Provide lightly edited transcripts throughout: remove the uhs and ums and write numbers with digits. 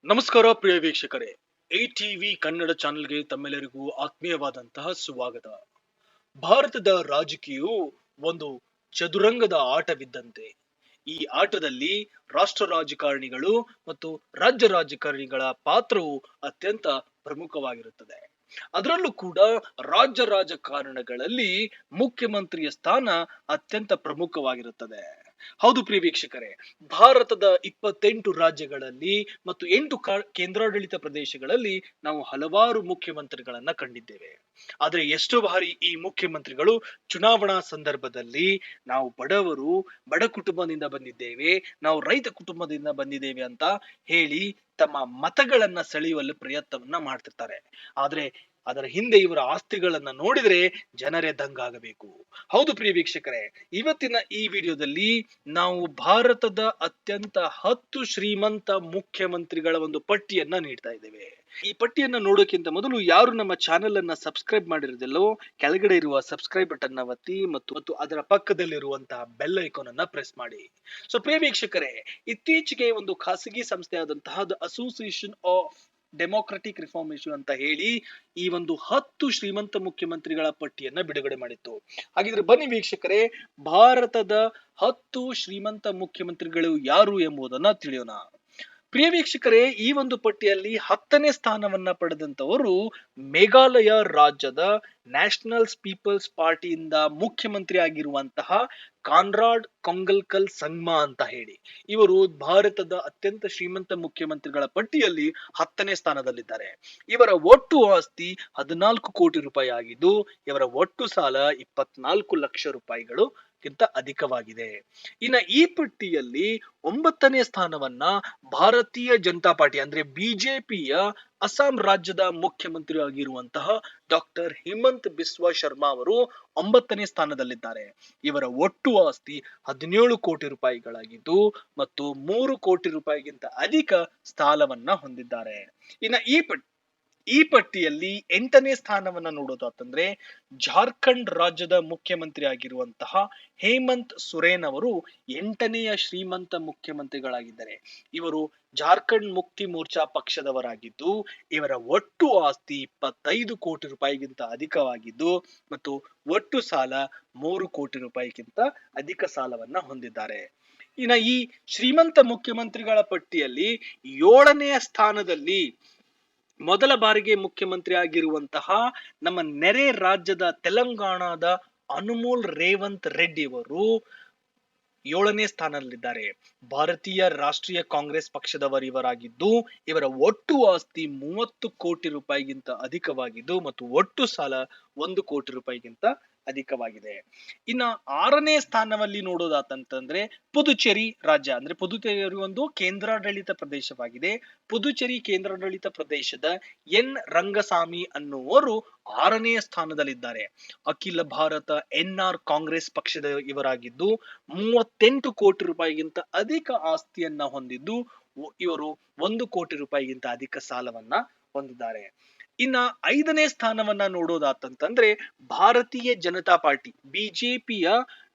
ನಮಸ್ಕಾರ ಪ್ರಿಯ ವೀಕ್ಷಕರೇ. ಟಿವಿ ಕನ್ನಡ ಚಾನೆಲ್ಗೆ ತಮ್ಮೆಲ್ಲರಿಗೂ ಆತ್ಮೀಯವಾದಂತಹ ಸ್ವಾಗತ. ಭಾರತದ ರಾಜಕೀಯವು ಒಂದು ಚದುರಂಗದ ಆಟವಿದ್ದಂತೆ. ಈ ಆಟದಲ್ಲಿ ರಾಷ್ಟ್ರ ರಾಜಕಾರಣಿಗಳು ಮತ್ತು ರಾಜ್ಯ ರಾಜಕಾರಣಿಗಳ ಪಾತ್ರವು ಅತ್ಯಂತ ಪ್ರಮುಖವಾಗಿರುತ್ತದೆ. ಅದರಲ್ಲೂ ಕೂಡ ರಾಜ್ಯ ರಾಜಕಾರಣಗಳಲ್ಲಿ ಮುಖ್ಯಮಂತ್ರಿಯ ಸ್ಥಾನ ಅತ್ಯಂತ ಪ್ರಮುಖವಾಗಿರುತ್ತದೆ. ಹೌದು ಪ್ರಿಯ ವೀಕ್ಷಕರೇ, ಭಾರತದ 28 ರಾಜ್ಯಗಳಲ್ಲಿ ಮತ್ತು 8 ಕೇಂದ್ರಾಡಳಿತ ಪ್ರದೇಶಗಳಲ್ಲಿ ನಾವು ಹಲವಾರು ಮುಖ್ಯಮಂತ್ರಿಗಳನ್ನ ಕಂಡಿದ್ದೇವೆ. ಆದ್ರೆ ಎಷ್ಟು ಬಾರಿ ಈ ಮುಖ್ಯಮಂತ್ರಿಗಳು ಚುನಾವಣಾ ಸಂದರ್ಭದಲ್ಲಿ ನಾವು ಬಡವರು, ಬಡ ಕುಟುಂಬದಿಂದ ಬಂದಿದ್ದೇವೆ, ನಾವು ರೈತ ಕುಟುಂಬದಿಂದ ಬಂದಿದ್ದೇವೆ ಅಂತ ಹೇಳಿ ತಮ್ಮ ಮತಗಳನ್ನ ಸೆಳೆಯುವಲ್ಲಿ ಪ್ರಯತ್ನವನ್ನ ಮಾಡ್ತಿರ್ತಾರೆ. ಆದ್ರೆ ಅದರ ಹಿಂದೆ ಇವರ ಆಸ್ತಿಗಳನ್ನ ನೋಡಿದ್ರೆ ಜನರೇ ದಂಗಾಗಬೇಕು. ಹೌದು ಪ್ರಿಯ ವೀಕ್ಷಕರೇ, ಇವತ್ತಿನ ಈ ವಿಡಿಯೋದಲ್ಲಿ ನಾವು ಭಾರತದ ಅತ್ಯಂತ 10 ಶ್ರೀಮಂತ ಮುಖ್ಯಮಂತ್ರಿಗಳ ಒಂದು ಪಟ್ಟಿಯನ್ನ ನೀಡ್ತಾ ಇದ್ದೇವೆ. ಈ ಪಟ್ಟಿಯನ್ನ ನೋಡೋಕ್ಕಿಂತ ಮೊದಲು ಯಾರು ನಮ್ಮ ಚಾನೆಲ್ ಅನ್ನ ಸಬ್ಸ್ಕ್ರೈಬ್ ಮಾಡಿರೋದಿಲ್ಲೋ ಕೆಳಗಡೆ ಇರುವ ಸಬ್ಸ್ಕ್ರೈಬ್ ಬಟನ್ ಒತ್ತಿ ಮತ್ತು ಅದರ ಪಕ್ಕದಲ್ಲಿರುವಂತಹ ಬೆಲ್ ಐಕಾನ್ ಅನ್ನ ಪ್ರೆಸ್ ಮಾಡಿ. ಸೊ ಪ್ರಿಯ ವೀಕ್ಷಕರೇ, ಇತ್ತೀಚೆಗೆ ಒಂದು ಖಾಸಗಿ ಸಂಸ್ಥೆ ಆದಂತಹ the association of democratic reformation ಅಂತ ಹೇಳಿ ಈ ಒಂದು 10 ಶ್ರೀಮಂತ ಮುಖ್ಯಮಂತ್ರಿಗಳ ಪಟ್ಟಿಯನ್ನ ಬಿಡುಗಡೆ ಮಾಡಿತ್ತು. ಹಾಗಿದ್ರೆ ಬನ್ನಿ ವೀಕ್ಷಕರೇ, ಭಾರತದ 10 ಶ್ರೀಮಂತ ಮುಖ್ಯಮಂತ್ರಿಗಳು ಯಾರು ಎಂಬುದನ್ನ ತಿಳಿಯೋಣ. ಪ್ರಿಯ ವೀಕ್ಷಕರೇ, ಈ ಒಂದು ಪಟ್ಟಿಯಲ್ಲಿ 10ನೇ ಸ್ಥಾನವನ್ನ ಪಡೆದಂತವರು ಮೇಘಾಲಯ ರಾಜ್ಯದ ನ್ಯಾಷನಲ್ ಪೀಪಲ್ಸ್ ಪಾರ್ಟಿಯಿಂದ ಮುಖ್ಯಮಂತ್ರಿ ಆಗಿರುವಂತಹ ಕಾನ್ರಾಡ್ ಕೊಂಗಲ್ಕಲ್ ಸಂಗ್ಮಾ ಅಂತ ಹೇಳಿ. ಇವರು ಭಾರತದ ಅತ್ಯಂತ ಶ್ರೀಮಂತ ಮುಖ್ಯಮಂತ್ರಿಗಳ ಪಟ್ಟಿಯಲ್ಲಿ 10ನೇ ಸ್ಥಾನದಲ್ಲಿದ್ದಾರೆ. ಇವರ ಒಟ್ಟು ಆಸ್ತಿ 14 ಕೋಟಿ ರೂಪಾಯಿ ಆಗಿದ್ದು, ಇವರ ಒಟ್ಟು ಸಾಲ 24 ಲಕ್ಷ ರೂಪಾಯಿಗಳು ಗಿಂತ ಅಧಿಕವಾಗಿದೆ. ಇನ್ನ ಈ ಪಟ್ಟಿಯಲ್ಲಿ 9ನೇ ಸ್ಥಾನವನ್ನ ಭಾರತೀಯ ಜನತಾ ಪಾರ್ಟಿ ಅಂದ್ರೆ ಬಿಜೆಪಿಯ ಅಸ್ಸಾಂ ರಾಜ್ಯದ ಮುಖ್ಯಮಂತ್ರಿ ಆಗಿರುವಂತಹ ಡಾಕ್ಟರ್ ಹಿಮಂತ್ ಬಿಸ್ವಾ ಶರ್ಮಾ ಅವರು 9ನೇ ಸ್ಥಾನದಲ್ಲಿದ್ದಾರೆ. ಇವರ ಒಟ್ಟು ಆಸ್ತಿ 17 ಕೋಟಿ ರೂಪಾಯಿಗಳಾಗಿದ್ದು ಮತ್ತು 3 ಕೋಟಿ ರೂಪಾಯಿಗಿಂತ ಅಧಿಕ ಸಾಲವನ್ನ ಹೊಂದಿದ್ದಾರೆ. ಇನ್ನ ಈ ಪಟ್ಟಿಯಲ್ಲಿ 8ನೇ ಸ್ಥಾನವನ್ನ ನೋಡೋದಾತಂದ್ರೆ ಜಾರ್ಖಂಡ್ ರಾಜ್ಯದ ಮುಖ್ಯಮಂತ್ರಿ ಆಗಿರುವಂತಹ ಹೇಮಂತ್ ಸೊರೇನ್ ಅವರು 8ನೇಯ ಶ್ರೀಮಂತ ಮುಖ್ಯಮಂತ್ರಿಗಳಾಗಿದ್ದಾರೆ. ಇವರು ಜಾರ್ಖಂಡ್ ಮುಕ್ತಿ ಮೋರ್ಚಾ ಪಕ್ಷದವರಾಗಿದ್ದು, ಇವರ ಒಟ್ಟು ಆಸ್ತಿ 25 ಕೋಟಿ ರೂಪಾಯಿಗಿಂತ ಅಧಿಕವಾಗಿದ್ದು ಮತ್ತು ಒಟ್ಟು ಸಾಲ 3 ಕೋಟಿ ರೂಪಾಯಿಗಿಂತ ಅಧಿಕ ಸಾಲವನ್ನ ಹೊಂದಿದ್ದಾರೆ. ಇನ್ನ ಈ ಶ್ರೀಮಂತ ಮುಖ್ಯಮಂತ್ರಿಗಳ ಪಟ್ಟಿಯಲ್ಲಿ 7ನೇಯ ಸ್ಥಾನದಲ್ಲಿ ಮೊದಲ ಬಾರಿಗೆ ಮುಖ್ಯಮಂತ್ರಿ ಆಗಿರುವಂತಹ ನಮ್ಮ ನೆರೆ ರಾಜ್ಯದ ತೆಲಂಗಾಣದ ಅನುಮೋಲ್ ರೇವಂತ್ ರೆಡ್ಡಿ ಅವರು 7ನೇ ಸ್ಥಾನದಲ್ಲಿದ್ದಾರೆ. ಭಾರತೀಯ ರಾಷ್ಟ್ರೀಯ ಕಾಂಗ್ರೆಸ್ ಪಕ್ಷದವರಿವರಾಗಿದ್ದು, ಇವರ ಒಟ್ಟು ಆಸ್ತಿ 30 ಕೋಟಿ ರೂಪಾಯಿಗಿಂತ ಅಧಿಕವಾಗಿದ್ದು ಮತ್ತು ಒಟ್ಟು ಸಾಲ 1 ಕೋಟಿ ರೂಪಾಯಿಗಿಂತ ಅಧಿಕವಾಗಿದೆ. ಇನ್ನ 6ನೇ ಸ್ಥಾನದಲ್ಲಿ ನೋಡೋದಾತಂತಂದ್ರೆ ಪುದುಚೇರಿ ರಾಜ್ಯ ಅಂದ್ರೆ ಪುದುಚೇರಿ ಒಂದು ಕೇಂದ್ರಾಡಳಿತ ಪ್ರದೇಶವಾಗಿದೆ. ಪುದುಚೇರಿ ಕೇಂದ್ರಾಡಳಿತ ಪ್ರದೇಶದ ಎನ್ ರಂಗಸ್ವಾಮಿ ಅನ್ನುವರು 6ನೇ ಸ್ಥಾನದಲ್ಲಿದ್ದಾರೆ. ಅಖಿಲ ಭಾರತ ಎನ್ಆರ್ ಕಾಂಗ್ರೆಸ್ ಪಕ್ಷದ ಇವರಾಗಿದ್ದು 38 ಕೋಟಿ ರೂಪಾಯಿಗಿಂತ ಅಧಿಕ ಆಸ್ತಿಯನ್ನ ಹೊಂದಿದ್ದು, ಇವರು 1 ಕೋಟಿ ರೂಪಾಯಿಗಿಂತ ಅಧಿಕ ಸಾಲವನ್ನ ಹೊಂದಿದ್ದಾರೆ. ಇನ್ನ 5ನೇ ಸ್ಥಾನವನ್ನ ನೋಡೋದಾತಂತಂದ್ರೆ ಭಾರತೀಯ ಜನತಾ ಪಾರ್ಟಿ ಬಿಜೆಪಿಯ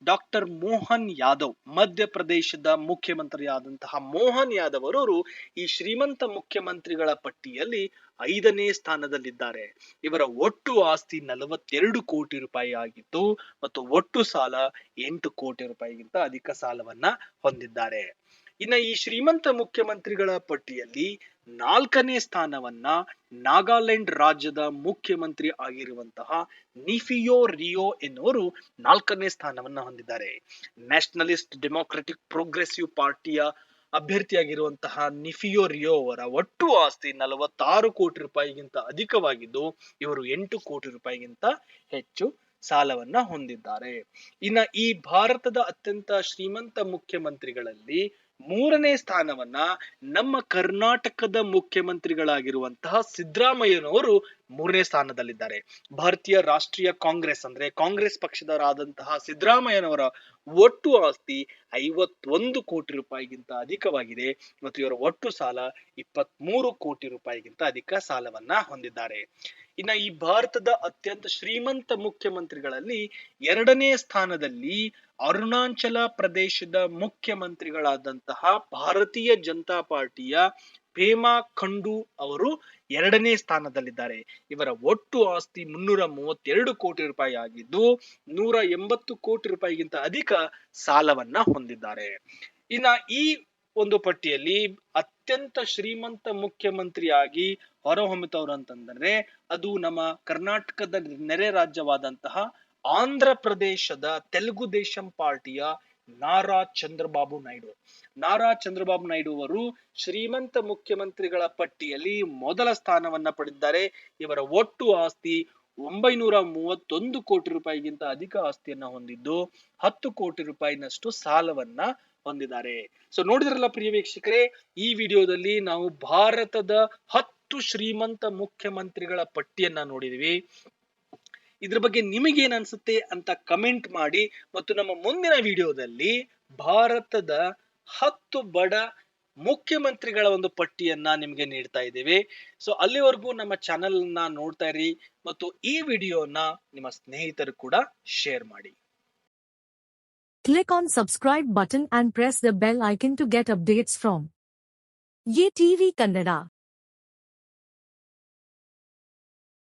ಡಾಕ್ಟರ್ ಮೋಹನ್ ಯಾದವ್, ಮಧ್ಯಪ್ರದೇಶದ ಮುಖ್ಯಮಂತ್ರಿ ಆದಂತಹ ಮೋಹನ್ ಯಾದವ್ ಅವರು ಈ ಶ್ರೀಮಂತ ಮುಖ್ಯಮಂತ್ರಿಗಳ ಪಟ್ಟಿಯಲ್ಲಿ 5ನೇ ಸ್ಥಾನದಲ್ಲಿದ್ದಾರೆ. ಇವರ ಒಟ್ಟು ಆಸ್ತಿ 42 ಕೋಟಿ ರೂಪಾಯಿ ಆಗಿದ್ದು ಮತ್ತು ಒಟ್ಟು ಸಾಲ 8 ಕೋಟಿ ರೂಪಾಯಿಗಿಂತ ಅಧಿಕ ಸಾಲವನ್ನ ಹೊಂದಿದ್ದಾರೆ. ಇನ್ನ ಈ ಶ್ರೀಮಂತ ಮುಖ್ಯಮಂತ್ರಿಗಳ ಪಟ್ಟಿಯಲ್ಲಿ 4ನೇ ಸ್ಥಾನವನ್ನ ನಾಗಾಲ್ಯಾಂಡ್ ರಾಜ್ಯದ ಮುಖ್ಯಮಂತ್ರಿ ಆಗಿರುವಂತಹ ನಿಫಿಯೋ ರಿಯೋ ಎನ್ನುವರು 4ನೇ ಸ್ಥಾನವನ್ನ ಹೊಂದಿದ್ದಾರೆ. ನ್ಯಾಷನಲಿಸ್ಟ್ ಡೆಮೋಕ್ರೆಟಿಕ್ ಪ್ರೋಗ್ರೆಸಿವ್ ಪಾರ್ಟಿಯ ಅಭ್ಯರ್ಥಿಯಾಗಿರುವಂತಹ ನಿಫಿಯೋ ರಿಯೋ ಅವರ ಒಟ್ಟು ಆಸ್ತಿ 46 ಕೋಟಿ ರೂಪಾಯಿಗಿಂತ ಅಧಿಕವಾಗಿದ್ದು, ಇವರು 8 ಕೋಟಿ ರೂಪಾಯಿಗಿಂತ ಹೆಚ್ಚು ಸಾಲವನ್ನ ಹೊಂದಿದ್ದಾರೆ. ಇನ್ನ ಈ ಭಾರತದ ಅತ್ಯಂತ ಶ್ರೀಮಂತ ಮುಖ್ಯಮಂತ್ರಿಗಳಲ್ಲಿ 3ನೇ ಸ್ಥಾನವನ್ನ ನಮ್ಮ ಕರ್ನಾಟಕದ ಮುಖ್ಯಮಂತ್ರಿಗಳಾಗಿರುವಂತಹ ಸಿದ್ದರಾಮಯ್ಯನವರು 3ನೇ ಸ್ಥಾನದಲ್ಲಿದ್ದಾರೆ. ಭಾರತೀಯ ರಾಷ್ಟ್ರೀಯ ಕಾಂಗ್ರೆಸ್ ಅಂದ್ರೆ ಕಾಂಗ್ರೆಸ್ ಪಕ್ಷದವರಾದಂತಹ ಸಿದ್ದರಾಮಯ್ಯನವರ ಒಟ್ಟು ಆಸ್ತಿ 51 ಕೋಟಿ ರೂಪಾಯಿಗಿಂತ ಅಧಿಕವಾಗಿದೆ ಮತ್ತು ಇವರ ಒಟ್ಟು ಸಾಲ 23 ಕೋಟಿ ರೂಪಾಯಿಗಿಂತ ಅಧಿಕ ಸಾಲವನ್ನ ಹೊಂದಿದ್ದಾರೆ. ಇನ್ನ ಈ ಭಾರತದ ಅತ್ಯಂತ ಶ್ರೀಮಂತ ಮುಖ್ಯಮಂತ್ರಿಗಳಲ್ಲಿ 2ನೇ ಸ್ಥಾನದಲ್ಲಿ ಅರುಣಾಚಲ ಪ್ರದೇಶದ ಮುಖ್ಯಮಂತ್ರಿಗಳಾದಂತಹ ಭಾರತೀಯ ಜನತಾ ಪಾರ್ಟಿಯ ಪೇಮಾ ಖಂಡು ಅವರು 2ನೇ ಸ್ಥಾನದಲ್ಲಿದ್ದಾರೆ. ಇವರ ಒಟ್ಟು ಆಸ್ತಿ 332 ಕೋಟಿ ರೂಪಾಯಿ ಆಗಿದ್ದು 180 ಕೋಟಿ ರೂಪಾಯಿಗಿಂತ ಅಧಿಕ ಸಾಲವನ್ನ ಹೊಂದಿದ್ದಾರೆ. ಇನ್ನ ಈ ಒಂದು ಪಟ್ಟಿಯಲ್ಲಿ ಅತ್ಯಂತ ಶ್ರೀಮಂತ ಮುಖ್ಯಮಂತ್ರಿಯಾಗಿ ಹೊರಹೊಮ್ಮಿದವರು ಅಂತಂದ್ರೆ ಅದು ನಮ್ಮ ಕರ್ನಾಟಕದ ನೆರೆ ರಾಜ್ಯವಾದಂತಹ ಆಂಧ್ರ ಪ್ರದೇಶದ ತೆಲುಗು ದೇಶಂ ಪಾರ್ಟಿಯ ನಾರಾ ಚಂದ್ರಬಾಬು ನಾಯ್ಡು. ನಾರಾ ಚಂದ್ರಬಾಬು ನಾಯ್ಡು ಅವರು ಶ್ರೀಮಂತ ಮುಖ್ಯಮಂತ್ರಿಗಳ ಪಟ್ಟಿಯಲ್ಲಿ ಮೊದಲ ಸ್ಥಾನವನ್ನ ಪಡೆದಿದ್ದಾರೆ. ಇವರ ಒಟ್ಟು ಆಸ್ತಿ 931 ಕೋಟಿ ರೂಪಾಯಿಗಿಂತ ಅಧಿಕ ಆಸ್ತಿಯನ್ನ ಹೊಂದಿದ್ದು 10 ಕೋಟಿ ರೂಪಾಯಿನಷ್ಟು ಸಾಲವನ್ನ ಹೊಂದಿದ್ದಾರೆ. ಸೊ ನೋಡಿದ್ರಲ್ಲ ಪ್ರಿಯ ವೀಕ್ಷಕರೇ, ಈ ವಿಡಿಯೋದಲ್ಲಿ ನಾವು ಭಾರತದ 10 ಶ್ರೀಮಂತ ಮುಖ್ಯಮಂತ್ರಿಗಳ ಪಟ್ಟಿಯನ್ನ ನೋಡಿದ್ವಿ. ಇದ್ರ ಬಗ್ಗೆ ನಿಮಗೇನ್ ಅನ್ಸುತ್ತೆ ಅಂತ ಕಮೆಂಟ್ ಮಾಡಿ. ಮತ್ತು ನಮ್ಮ ಮುಂದಿನ ವಿಡಿಯೋದಲ್ಲಿ ಭಾರತದ 10 ಬಡ ಮುಖ್ಯಮಂತ್ರಿಗಳ ಒಂದು ಪಟ್ಟಿಯನ್ನ ನಿಮಗೆ ನೀಡ್ತಾ ಇದ್ದೇವೆ. ಸೊ ಅಲ್ಲಿವರೆಗೂ ನಮ್ಮ ಚಾನೆಲ್ ನ ನೋಡ್ತಾ ಇರಿ ಮತ್ತು ಈ ವಿಡಿಯೋನ ನಿಮ್ಮ ಸ್ನೇಹಿತರು ಕೂಡ ಶೇರ್ ಮಾಡಿ. Click on subscribe button and press the bell icon to get updates from Ye TV Kannada.